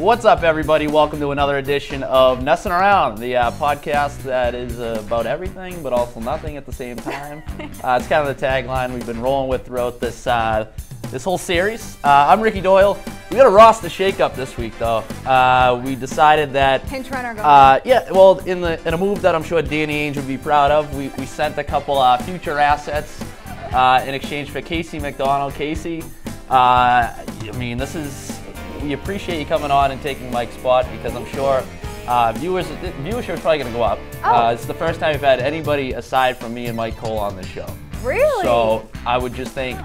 What's up, everybody? Welcome to another edition of Messing Around, the podcast that is about everything but also nothing at the same time. It's kind of the tagline we've been rolling with throughout this this whole series. I'm Ricky Doyle. We got a roster shakeup this week, though. We decided that pinch runner going. Yeah, well, in a move that I'm sure Danny Ainge would be proud of, we sent a couple future assets in exchange for Casey McDonald. Casey, I mean, we appreciate you coming on and taking Mike's spot because I'm sure viewership is probably going to go up. It's the first time we've had anybody aside from me and Mike Cole on this show. Really? So I would just think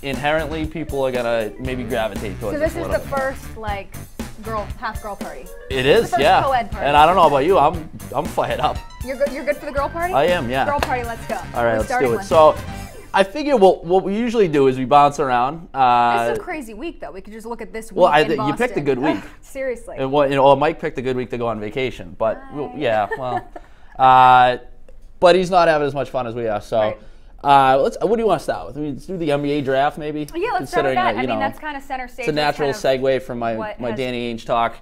inherently people are going to maybe gravitate towards this. So this is the first like half girl party. It is, yeah. Co-ed party. And I don't know about you, I'm fired up. You're good for the girl party? I am, yeah. Girl party, let's go. All right, let's do it. So I figure what we usually do is we bounce around. This is a crazy week, though. We could just look at this week in Boston. You picked a good week. Seriously. And Mike picked a good week to go on vacation. But, but he's not having as much fun as we are. So what do you want to start with? Let's do the NBA draft, maybe? Yeah, let's start with that. I mean, that's kind of center stage. It's a natural segue from my Danny Ainge talk.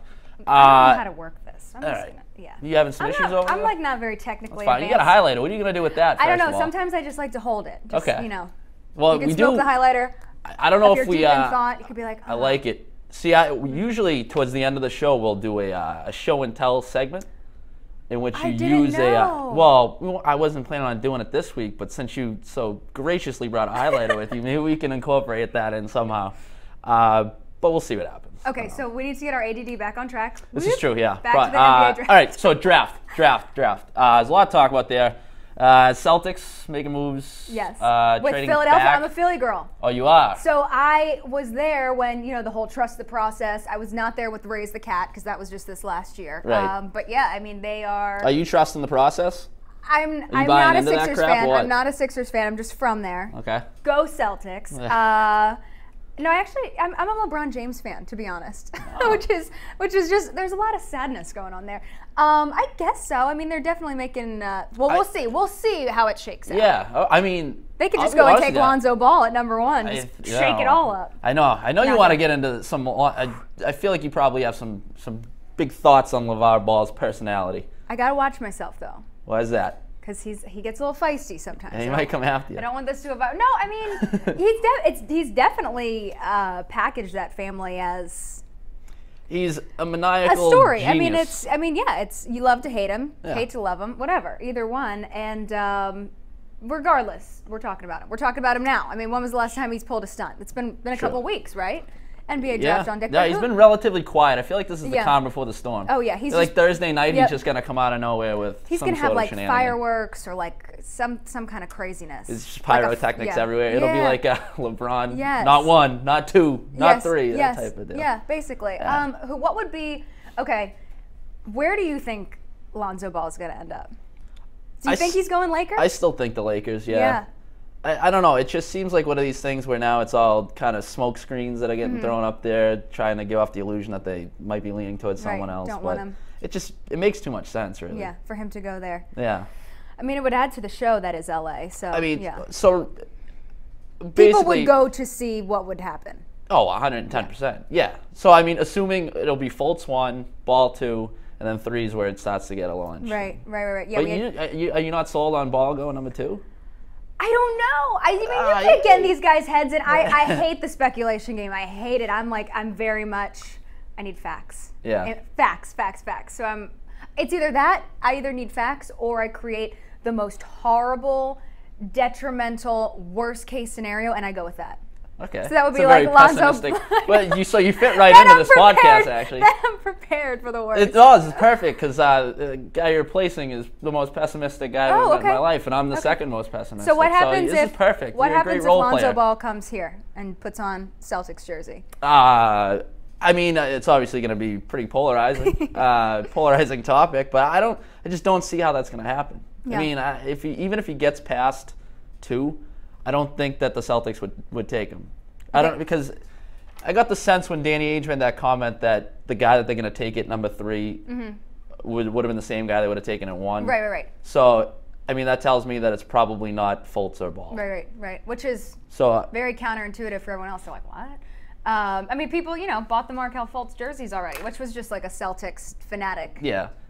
I don't know how to work this. I'm just gonna, You having some issues over there? I'm like not very technically advanced. You got a highlighter. What are you going to do with that? I don't know. Sometimes I just like to hold it. Just, okay. You know. Well, you can smoke the highlighter. I don't know if we. Deep in thought, you could be like. I like it. See, usually towards the end of the show we'll do a show and tell segment, in which you use well, I wasn't planning on doing it this week, but since you so graciously brought a highlighter with you, maybe we can incorporate that in somehow. But we'll see what happens. Okay, so we need to get our ADD back on track. This is true, yeah. Back to the NBA draft. All right, so draft. There's a lot to talk about there. Celtics making moves. Yes. With Philadelphia, back. I'm a Philly girl. Oh, you are? So I was there when, the whole trust the process. I was not there with Raise the Cat because that was just this last year. Right. But yeah, I mean, they are. Are you trusting the process? I'm not a Sixers fan. I'm not a Sixers fan. I'm just from there. Okay. Go Celtics. No, actually, I'm a LeBron James fan, to be honest, which is just there's a lot of sadness going on there. I guess so. I mean, they're definitely making. We'll see. We'll see how it shakes out. Yeah, I mean, they could just go and take Lonzo Ball at number one, just shake it all up. I know. You want to get into some. I feel like you probably have some big thoughts on LeVar Ball's personality. I gotta watch myself though. Why is that? Because he gets a little feisty sometimes. And he might come after you. I don't want this to evolve. No, I mean, he's definitely packaged that family as. He's a maniacal story. Genius. It's you love to hate him, hate to love him, whatever, either one. And regardless, we're talking about him. We're talking about him now. I mean, when was the last time he's pulled a stunt? It's been a couple weeks, right? NBA draft on deck. Yeah, he's been relatively quiet. I feel like this is the calm before the storm. Oh yeah, he's like Thursday night. He's just gonna come out of nowhere with. He's gonna have like fireworks or like some kind of craziness. It's just pyrotechnics everywhere. It'll be like LeBron. Yes. Not one, not two, not three. That type of deal. Yeah, basically. Yeah. What would be okay? Where do you think Lonzo Ball is gonna end up? Do you think he's going Lakers? I still think the Lakers. Yeah. I don't know. It just seems like one of these things where now it's all kind of smoke screens that are getting thrown up there, trying to give off the illusion that they might be leaning towards someone else. Don't want him. It makes too much sense, really. Yeah, for him to go there. Yeah. I mean, it would add to the show that is LA. So I mean, yeah. So basically, people would go to see what would happen. Oh, 110%. Yeah. So I mean, assuming it'll be Fultz 1, Ball 2. And then 3 is where it starts to get a launch. Right. Yeah. But are you not sold on Ball going number 2? I don't know. I mean, you get in these guys' heads, and I hate the speculation game. I hate it. I'm very much. I need facts. Yeah. And facts. So it's either that I either need facts or I create the most horrible, detrimental, worst case scenario, and I go with that. Okay. So that would be like Lonzo. But you fit right into this podcast, actually. I'm prepared for the worst. It does. It's perfect because the guy you're replacing is the most pessimistic guy I've ever met in my life, and I'm the second most pessimistic. So what happens this is perfect. What You're happens a if great role Lonzo player. Ball comes here and puts on Celtics jersey? I mean, it's obviously going to be pretty polarizing, polarizing topic, but I just don't see how that's going to happen. Yeah. I mean, even if he gets past 2. I don't think that the Celtics would take him. Because I got the sense when Danny Ainge made that comment that the guy that they're going to take at number 3 would have been the same guy they would have taken at 1. Right. So, I mean, that tells me that it's probably not Fultz or Ball. Right. Which is very counterintuitive for everyone else. They're like, what? I mean, people, bought the Markel Fultz jerseys already, which was just like a Celtics fanatic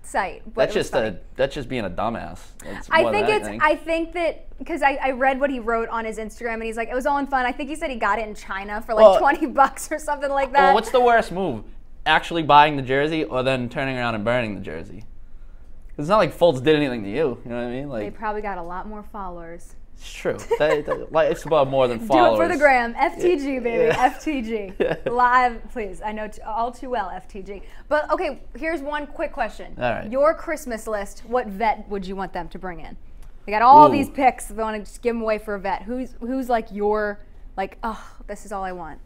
site. That's just being a dumbass. I think that because I read what he wrote on his Instagram, and he's like, it was all in fun. I think he said he got it in China for like $20 or something like that. Well, what's the worst move? Actually buying the jersey or then turning around and burning the jersey? It's not like Fultz did anything to you. You know what I mean? They probably got a lot more followers. It's true. It's about more than followers. Do it for the gram. FTG, baby. FTG. Live, please. I know all too well, FTG. But, okay, here's one quick question. All right. Your Christmas list, what vet would you want them to bring in? They got all these picks. They want to just give them away for a vet. Who's like your, like, oh, this is all I want?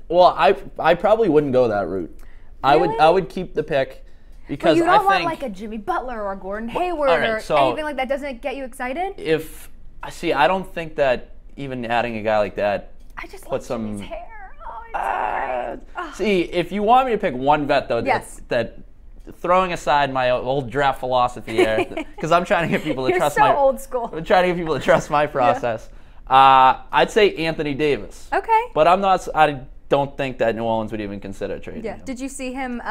Well, I probably wouldn't go that route. Really? I would keep the pick. Because you don't want like a Jimmy Butler or a Gordon Hayward or anything like that. Doesn't get you excited? I don't think that even adding a guy like that. I just love Jimmy's hair. Oh, it's so great. See, if you want me to pick one vet though, that throwing aside my old draft philosophy here, because I'm trying to get people to trust my old school. I'm trying to get people to trust my process. I'd say Anthony Davis. Okay. But I don't think that New Orleans would even consider trading him. Did you see him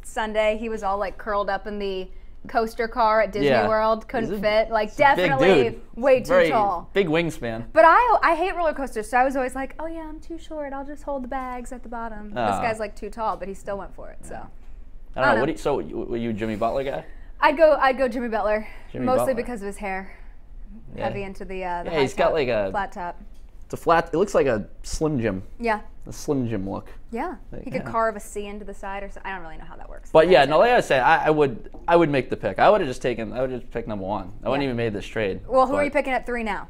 Sunday? He was all like curled up in the coaster car at Disney World. Couldn't fit. Like definitely way too tall. Big wingspan. But I hate roller coasters, so I was always like, oh yeah, I'm too short. I'll just hold the bags at the bottom. This guy's like too tall, but he still went for it. So I don't know. So were you a Jimmy Butler guy? I'd go Jimmy Butler. Mostly because of his hair. Heavy into the he's got like a flat top. It's a flat. It looks like a Slim Jim. Yeah. A Slim Jim look. Yeah. He could carve a C into the side or something. I don't really know how that works. But like I say, I would make the pick. I would have just picked number one. I wouldn't even made this trade. Well, who are you picking at 3 now?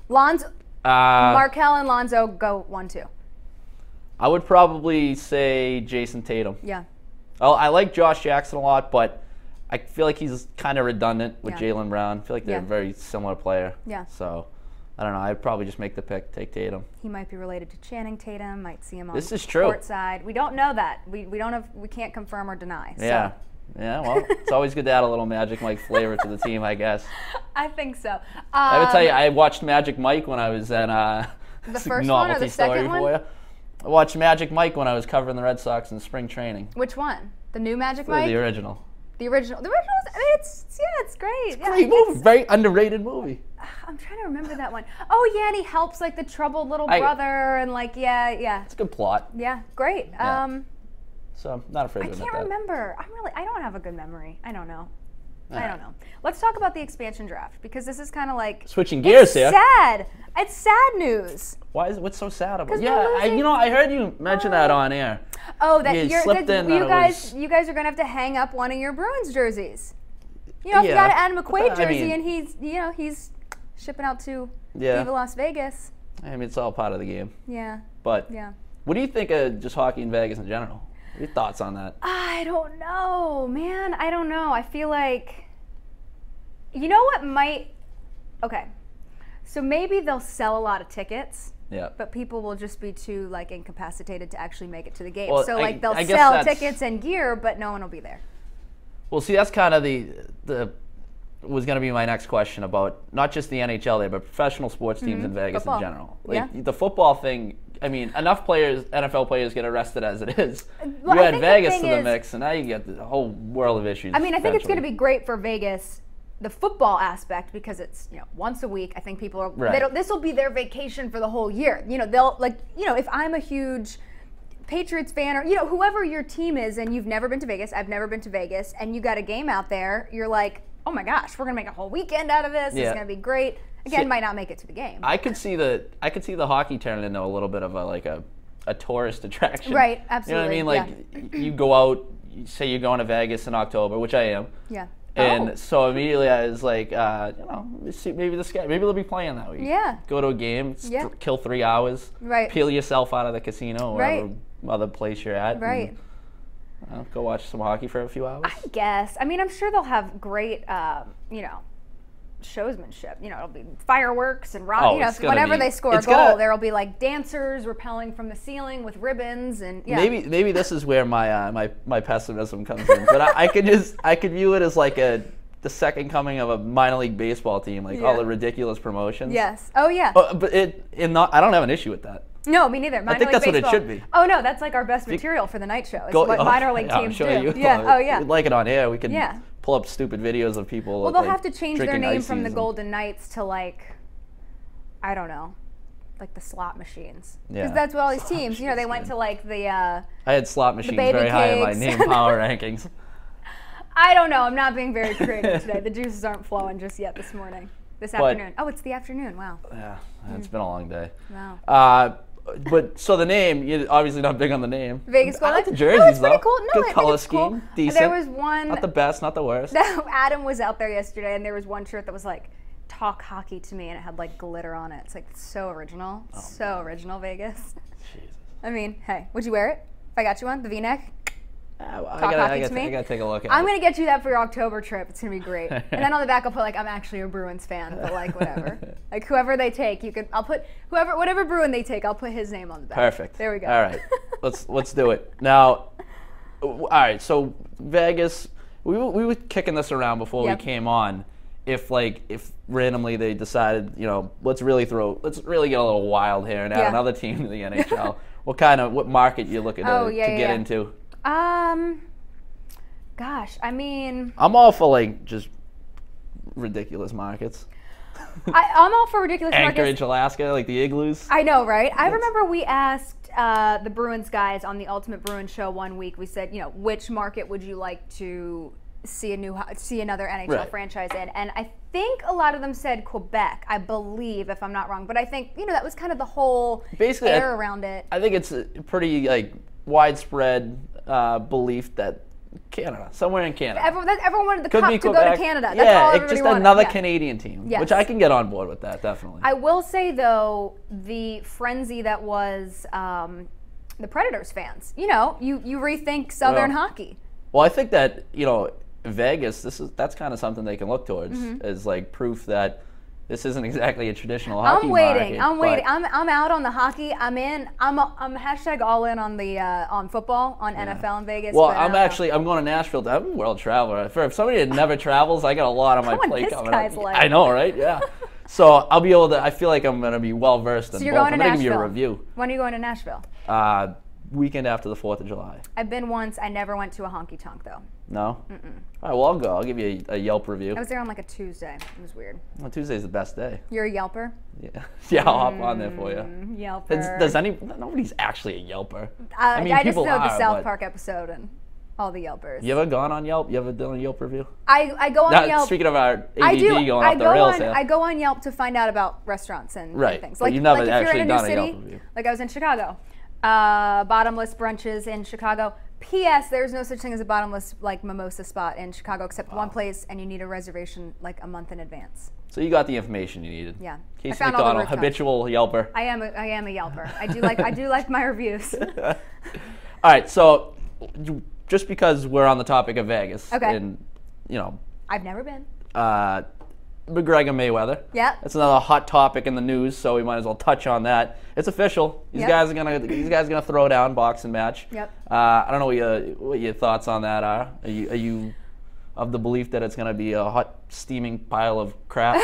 Lonzo. Markel and Lonzo go 1-2. I would probably say Jason Tatum. Yeah. Oh, I like Josh Jackson a lot, but I feel like he's kind of redundant with Jaylen Brown. I feel like they're a very similar player. Yeah. So, I don't know. I'd probably just make the pick, take Tatum. He might be related to Channing Tatum. Might see him on the court side. We don't know that. We can't confirm or deny. So. Yeah. Yeah, well, it's always good to add a little Magic Mike flavor to the team, I guess. I think so. I would tell you, I watched Magic Mike when I was at the first one or the second one? I watched Magic Mike when I was covering the Red Sox in spring training. Which one? The new Magic Mike? The original. The original. The original. I mean, it's great. It's a great movie. Very underrated movie. I'm trying to remember that one. Oh yeah, and he helps like the troubled little brother, and like yeah. It's a good plot. Yeah, great. Yeah. So I'm not afraid to admit that. I can't remember. I don't have a good memory. I don't know. I don't know. Let's talk about the expansion draft because this is kind of like switching gears here. Sad. It's sad news. What's so sad about it? Yeah, I heard you mention that on air. Oh, that you guys are gonna have to hang up one of your Bruins jerseys. You know, if you got an Adam McQuaid jersey and he's shipping out to Viva Las Vegas. I mean, it's all part of the game. Yeah. But what do you think of just hockey in Vegas in general? What are your thoughts on that? I don't know, man. I don't know. I feel like, you know what might, okay. So maybe they'll sell a lot of tickets. Yeah. But people will just be too like incapacitated to actually make it to the game. Well, so like they'll sell tickets and gear, but no one will be there. Well, see, that's kind of was going to be my next question about not just the NHL there, but professional sports teams in Vegas in general. Like the football thing. I mean, enough NFL players get arrested as it is. Well, you add Vegas to the mix, and now you get the whole world of issues. I mean, I think it's going to be great for Vegas, the football aspect, because it's once a week. I think people are this will be their vacation for the whole year. They'll if I'm a huge Patriots fan or whoever your team is, and you've never been to Vegas, I've never been to Vegas, and you got a game out there, you're like, oh my gosh, we're gonna make a whole weekend out of this. It's gonna be great. Again, might not make it to the game. I could see the hockey turning into a little bit of a tourist attraction. Right, absolutely. You know what I mean? Like you go out, say you're going to Vegas in October, which I am. Yeah. And so immediately I was like, maybe they'll be playing that week. Yeah. Go to a game, kill 3 hours. Right. Peel yourself out of the casino or whatever other place you're at. Right. And, go watch some hockey for a few hours. I guess. I mean, I'm sure they'll have great, showsmanship. It'll be fireworks and rock. Whenever they score a goal, there'll be like dancers rappelling from the ceiling with ribbons and Maybe this is where my pessimism comes in. But I could view it as like the second coming of a minor league baseball team, like all the ridiculous promotions. Yes. Oh yeah. But I don't have an issue with that. No, me neither. I think that's what it should be. Oh no, that's like our best material for the night show. Is what minor league teams do. You. Yeah. Oh yeah. We'd like it on air. We can pull up stupid videos of people. Well, they'll have to change their name from the Golden Knights to like, I don't know, like the slot machines. Because that's what all these teams. You know, they went to like the. I had slot machines very high in my name power rankings. I don't know. I'm not being very creative today. The juices aren't flowing just yet this morning. This afternoon. Oh, it's the afternoon. Wow. Yeah, it's been a long day. Wow. But so the name, you're obviously not big on the name. Vegas Golden. I like the jerseys, no, it's pretty cool. No, good color scheme, cool. Decent. There was one. Not the best, not the worst. Adam was out there yesterday, and there was one shirt that was like, "Talk hockey to me," and it had like glitter on it. It's like so original, original, Vegas. Jesus. I mean, hey, would you wear it if I got you one? The V-neck. I gotta take a look at it. I'm gonna get you that for your October trip. It's gonna be great. And then on the back I'll put like, I'm actually a Bruins fan, but like whatever. Like whoever they take, I'll put whatever Bruin they take, I'll put his name on the back. Perfect. There we go. All right, let's do it now. All right, so Vegas, we were kicking this around before we came on. If randomly they decided, let's really get a little wild here and add another team to the NHL. What market you looking to get into? Gosh, I mean, I'm all for like just ridiculous markets. I'm all for ridiculous markets. Anchorage, Alaska, like the igloos. I know, right? I remember we asked the Bruins guys on the Ultimate Bruins show one week. We said, which market would you like to see another NHL franchise in? And I think a lot of them said Quebec, I believe, if I'm not wrong. But I think that was kind of the whole air around it. I think it's a pretty widespread belief that Canada, somewhere in Canada. Everyone wanted the Cup to go to Canada. That's all everybody just wanted. Another Canadian team, which I can get on board with that, definitely. I will say, though, the frenzy that was the Predators fans. You rethink Southern hockey. Well, I think that, Vegas, that's kind of something they can look towards as like proof that this isn't exactly a traditional hockey market. I'm waiting. I'm out on the hockey. I'm in. I'm hashtag all in on the on football, on NFL in Vegas. Well, I'm going to Nashville. I'm a world traveler. If somebody that never travels, I got a lot on my plate coming up. I know, right? Yeah. So I'll be able to. I feel like I'm going to be well versed in both. You're going to Nashville. I'm going to give you a review. When are you going to Nashville? Weekend after the 4th of July. I've been once. I never went to a honky tonk though. No? All right, well, I'll go. I'll give you a Yelp review. I was there on like a Tuesday. It was weird. Well, Tuesday's the best day. You're a Yelper? Yeah. Yeah, I'll hop on there for you. Yelper. Nobody's actually a Yelper. I just know the South Park episode and all the Yelpers. You ever gone on Yelp? You ever done a Yelp review? I go on Yelp. Speaking of our ADD going off the rails here. I go on Yelp to find out about restaurants and things. Like, you've never actually done a Yelp review. Like I was in Chicago. Bottomless brunches in Chicago. P.S. There's no such thing as a bottomless mimosa spot in Chicago except one place, and you need a reservation like a month in advance. So you got the information you needed. Yeah. Casey McDonald, habitual Yelper. I am a Yelper. I do like my reviews. All right. So just because we're on the topic of Vegas, and I've never been. McGregor Mayweather. Yeah. That's another hot topic in the news, so we might as well touch on that. It's official. These guys are gonna throw down boxing match. Yep. I don't know what your thoughts on that are. Are you of the belief that it's gonna be a hot steaming pile of crap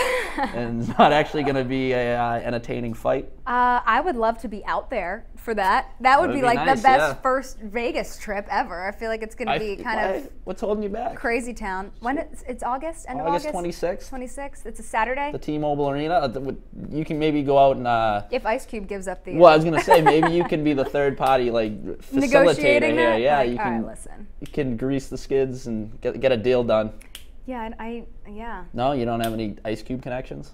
and it's not actually gonna be a entertaining fight? I would love to be out there for that. That would be like nice, the best first Vegas trip ever. I feel like it's going to be what's holding you back? Crazy town. When it's August, end of August? 26th. 26th. It's a Saturday. The T-Mobile Arena. You can maybe go out and. If Ice Cube gives up the. Well, I was going to say maybe you can be the third party facilitator here. Yeah, you can. All right, listen. You can grease the skids and get a deal done. Yeah, yeah. No, you don't have any Ice Cube connections?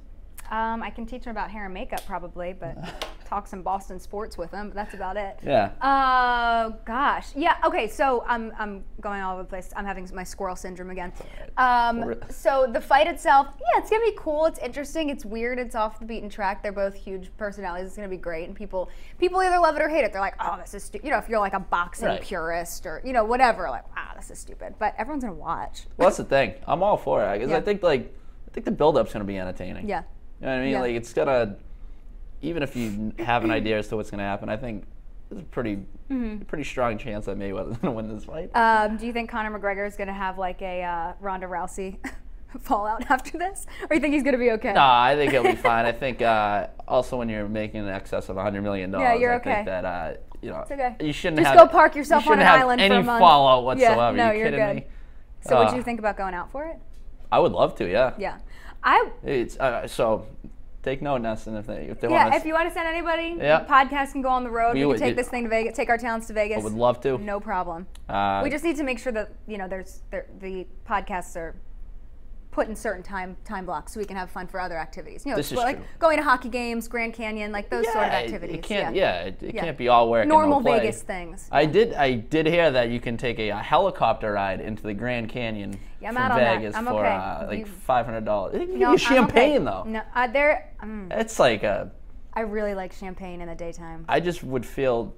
I can teach him about hair and makeup probably, but talk some Boston sports with him, but that's about it. Yeah. Gosh. Yeah, okay, so I'm going all over the place. I'm having my squirrel syndrome again. So the fight itself, yeah, it's going to be cool. It's interesting. It's weird. It's off the beaten track. They're both huge personalities. It's going to be great. And people either love it or hate it. They're like, oh, this is stupid. If you're like a boxing purist or, whatever, like, wow, this is stupid. But everyone's going to watch. Well, that's the thing. I'm all for it. Because I think the build-up's going to be entertaining. Yeah. You know what I mean? Yeah. Like, it's gonna, even if you have an idea as to what's gonna happen, I think there's a pretty strong chance that Mayweather's gonna win this fight. Do you think Conor McGregor is gonna have like a Ronda Rousey fallout after this, or you think he's gonna be okay? No, I think he'll be fine. I think also when you're making in excess of $100 million, you're I okay. think that you know, It's okay. you shouldn't Just have go park yourself on an island for a month. Any fallout whatsoever. Yeah, no, Are you you're kidding good. me? So would you think about going out for it? I would love to. Yeah. Yeah. It's so. Take note, NESN, if they want. Yeah, if you want to send anybody, the podcast can go on the road. We can take this thing to Vegas, take our talents to Vegas. I would love to. No problem. We just need to make sure that the podcasts are put in certain time blocks so we can have fun for other activities. This is like true. Going to hockey games, Grand Canyon, like those sort of activities. It can't be all work. Normal and no play. Vegas things. I did hear that you can take a helicopter ride into the Grand Canyon from Vegas for like $500. You can get champagne though. No, it's like a. I really like champagne in the daytime. I just would feel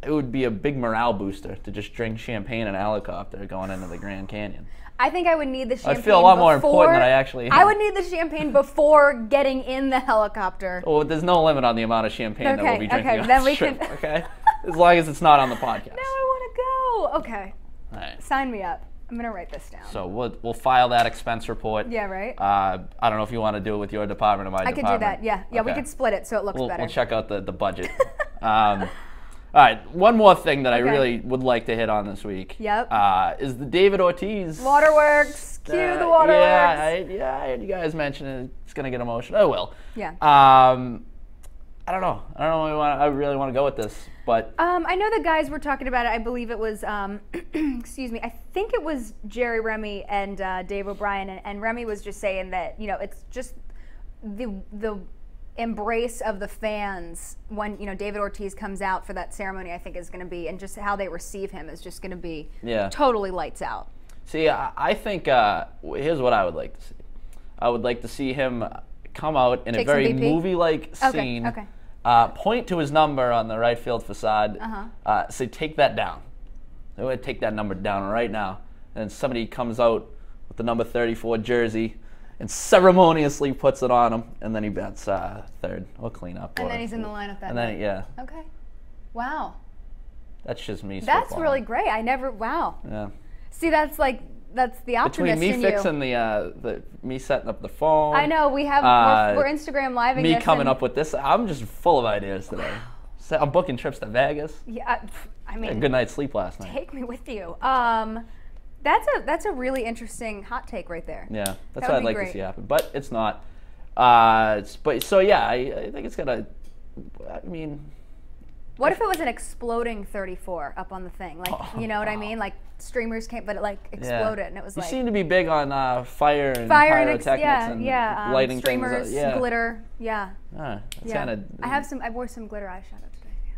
it would be a big morale booster to just drink champagne in a helicopter going into the Grand Canyon. I think I would need the champagne. I'd feel a lot more important than I actually am. I would need the champagne before getting in the helicopter. Well, there's no limit on the amount of champagne that we'll be drinking on then the we trip, can. okay? As long as it's not on the podcast. Now I want to go. Okay. All right. Sign me up. I'm going to write this down. So we'll file that expense report. Yeah, right? I don't know if you want to do it with your department or my department. I could do that, yeah. Yeah, okay. We could split it so it looks better. We'll check out the budget. All right, one more thing that I really would like to hit on this week. Yep. Is the David Ortiz. Waterworks. Cue the waterworks. Yeah, I heard you guys mention it. It's going to get emotional. Oh, well. Yeah. I don't know. I really want to go with this, but. I know the guys were talking about it. I believe it was, excuse me, I think it was Jerry Remy and Dave O'Brien, and Remy was just saying that, it's just the embrace of the fans when David Ortiz comes out for that ceremony. I think is going to be, and just how they receive him is just going to be totally lights out. See, I think here's what I would like to see. I would like to see him come out in a very movie-like scene. Okay. Point to his number on the right field facade. Say, take that down. I would take that number down right now. And somebody comes out with the number 34 jersey and ceremoniously puts it on him, and then he bats third or cleanup. And then he's in the lineup that night. Yeah. Okay. Wow. That's just me. That's really great. Wow. Yeah. See, that's the optimist Between me in fixing me setting up the phone. I know we're Instagram living me coming up with this. I'm just full of ideas today. I'm booking trips to Vegas. Yeah, I mean, a good night's sleep last night. Take me with you. That's a really interesting hot take right there. Yeah, that's what I'd like to see happen, but it's not. I think it's gonna. I mean. What if it was an exploding 34 up on the thing? Like, you know what I mean? Like, streamers came, but it like exploded, and it was you like. You seem to be big on fire and pyrotechnics and lighting streamers, things. glitter, yeah. That's kind of. I wore some glitter eyeshadow today. Yeah.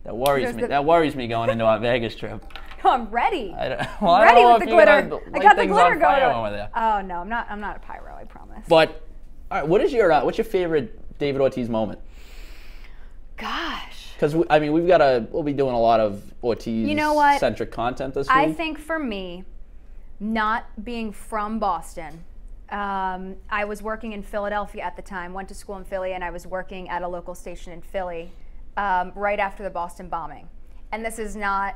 That worries me. That worries me going into our Vegas trip. No, I'm ready. I'm ready with the glitter. I got the glitter going over there. Oh no, I'm not a pyro. I promise. But, all right, what's your favorite David Ortiz moment? Gosh. Because we'll be doing a lot of Ortiz-centric content this week. I think for me, not being from Boston, I was working in Philadelphia at the time. Went to school in Philly, and I was working at a local station in Philly right after the Boston bombing. And this is not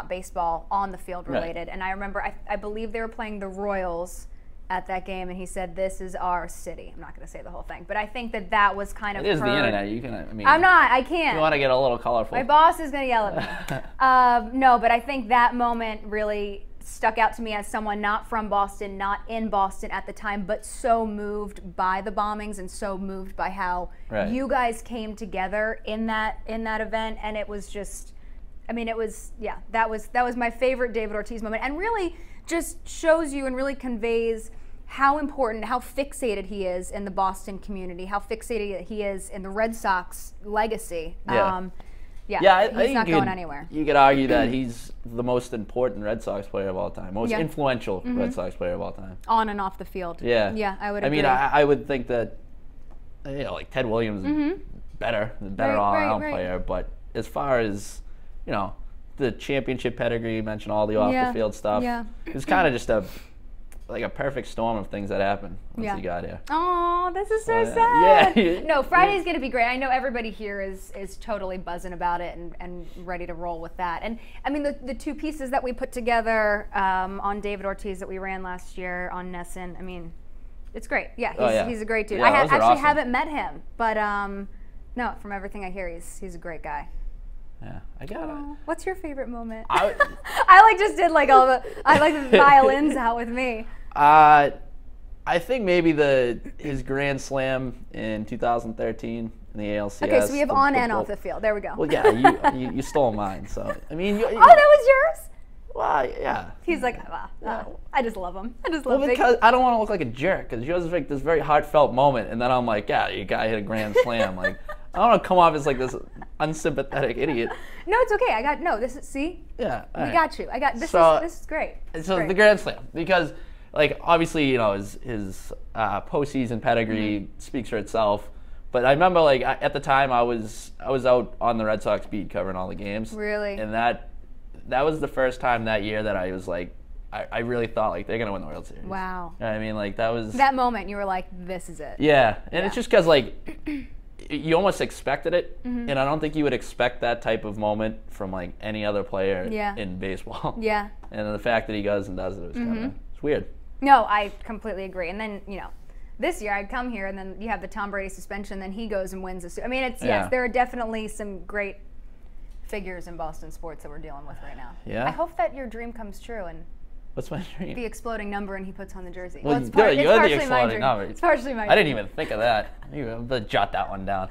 baseball on the field related. Right. And I remember, I believe they were playing the Royals at that game, and he said, "This is our city." I'm not going to say the whole thing, but I think that was kind of. It is the internet. You can. I can't. You want to get a little colorful. My boss is going to yell at me. No, but I think that moment really stuck out to me as someone not from Boston, not in Boston at the time, but so moved by the bombings and so moved by how you guys came together in that event, and it was just. That was my favorite David Ortiz moment, and really just shows you and really conveys how important, how fixated he is in the Boston community, how fixated he is in the Red Sox legacy. I he's not going anywhere. You could argue that he's the most important Red Sox player of all time, most influential Red Sox player of all time. On and off the field. Yeah. I would agree. I would think that, like Ted Williams is better all-around player, but as far as, the championship pedigree, you mentioned all the off-the-field stuff. Yeah. It's kind of just like a perfect storm of things that happened once he got here. Oh, this is so sad. Yeah. No, Friday's going to be great. I know everybody here is totally buzzing about it and ready to roll with that. And I mean, the two pieces that we put together on David Ortiz that we ran last year on NESN, I mean, it's great. Yeah, he's a great dude. Yeah, I actually awesome. haven't met him, but no, from everything I hear, he's a great guy. Yeah, I got it. What's your favorite moment? I like just did like the violins out with me. I think maybe his grand slam in 2013 in the ALCS. Okay, so we have on and off the field. There we go. Well, yeah, you stole mine. So I mean, that was yours. Well, yeah. He's like, I just love him. I just love him. Because I don't want to look like a jerk. Because yours is like this very heartfelt moment, and then I'm like, yeah, your guy hit a grand slam. Like, I don't want to come off as like this unsympathetic idiot. No, it's okay. This is, see? Yeah. We got you. This is great. So the grand slam, because like obviously, his postseason pedigree speaks for itself. But I remember like at the time I was out on the Red Sox beat covering all the games. Really? And that was the first time that year that I was like, I really thought like they're gonna win the World Series. Wow. You know what I mean, like that was that moment. You were like, this is it. Yeah, and it's just because like you almost expected it, and I don't think you would expect that type of moment from like any other player in baseball. Yeah. And the fact that he goes and does it was kind of it's weird. No, I completely agree. And then this year I'd come here, and then you have the Tom Brady suspension, then he goes and wins the. I mean, yes, there are definitely some great figures in Boston sports that we're dealing with right now. Yeah. I hope that your dream comes true and. What's my dream? The exploding number, and he puts on the jersey. Well, it's you're the partially my exploding dream. number. It's partially my dream. I didn't even think of that. You better jot that one down.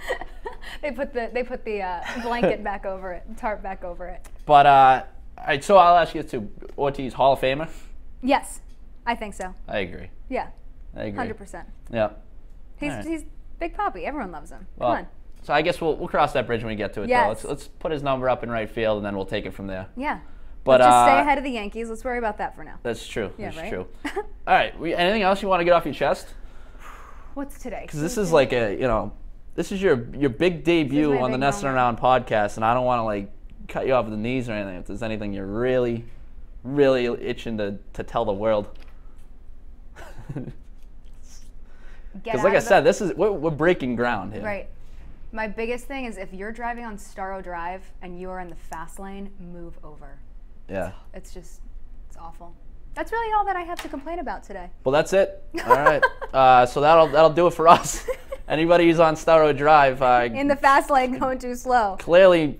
They put the blanket back over it, tarp back over it. But all right, so I'll ask you too. Ortiz, Hall of Famer? Yes, I think so. I agree. Yeah. I agree. 100%. Yeah. He's Big Papi. Everyone loves him. Well, Come on. So I guess we'll cross that bridge when we get to it. Yes. Though. Let's put his number up in right field, and then we'll take it from there. Yeah. But let's just stay ahead of the Yankees. Let's worry about that for now. That's true. Yeah, that's right? true. All right. Anything else you want to get off your chest? What's today? Because this is like this is your big debut on the NESN Around podcast, and I don't want to like cut you off at the knees or anything. If there's anything you're really, really itching to tell the world. Because like I said, we're breaking ground here. Right. My biggest thing is if you're driving on Starro Drive and you are in the fast lane, move over. Yeah. It's awful. That's really all that I have to complain about today. Well, that's it. All right. So that'll do it for us. Anybody who's on Starro Drive, in the fast lane going too slow. Clearly,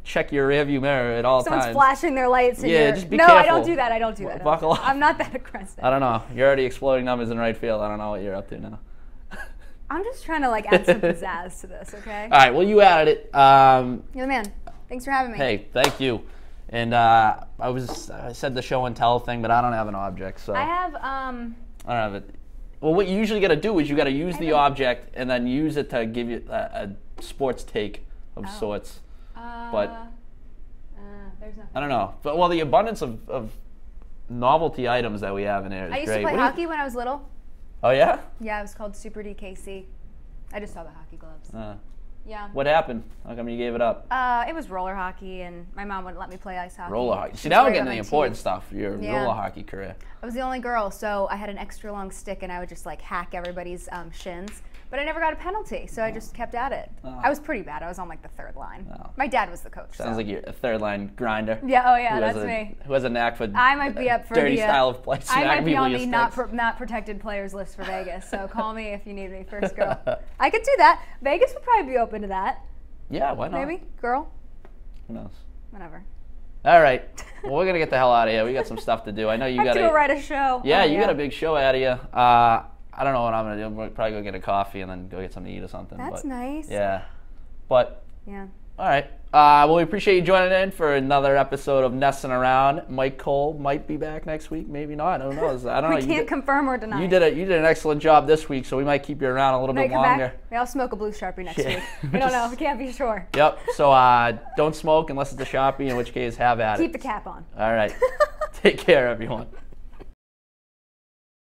check your rearview mirror at all times. Someone's flashing their lights. Just be careful. careful. I don't do that. I don't do that. Buckle up. I'm not that aggressive. I don't know. You're already exploding numbers in right field. I don't know what you're up to now. I'm just trying to add some pizzazz to this, okay? All right. Well, you added it. You're the man. Thanks for having me. Hey, thank you. And I said the show and tell thing, but I don't have an object, so I have I don't have it. Well, what you usually got to do is you got to use the object and then use it to give you a sports take of sorts. But there's nothing. I don't know. But the abundance of novelty items that we have in here is great. I used to play hockey when I was little. Oh yeah? Yeah, it was called Super DKC. I just saw the hockey gloves. Yeah. What happened? How come you gave it up? It was roller hockey, and my mom wouldn't let me play ice hockey. Roller hockey. See, now we're getting the important stuff. Your roller hockey career. I was the only girl, so I had an extra long stick, and I would just like hack everybody's shins. But I never got a penalty, so I just kept at it. I was pretty bad. I was on like the third line. My dad was the coach. Sounds like you're a third line grinder. Yeah. Oh yeah, that's me. Who has a knack for I might be up for dirty the, style of play. I might be on the not protected players list for Vegas. So call me if you need me, first girl. I could do that. Vegas would probably be open to that. Yeah, why not? Maybe girl. Who knows? Whatever. All right. Well, we're gonna get the hell out of here. We got some stuff to do. I know you got to go write a show. Yeah, you got a big show out of you. I don't know what I'm going to do. We'll probably go get a coffee and then go get something to eat or something. That's nice. Yeah. But, yeah. All right. Well, we appreciate you joining in for another episode of NESN Around. Mike Cole might be back next week. Maybe not. Who knows? I don't know. We can't confirm or deny. You did an excellent job this week, so we might keep you around a little bit longer. Back. I'll smoke a blue Sharpie next week. We don't know. We can't be sure. Yep. So don't smoke unless it's a Sharpie, in which case have at it. Keep the cap on. All right. Take care, everyone.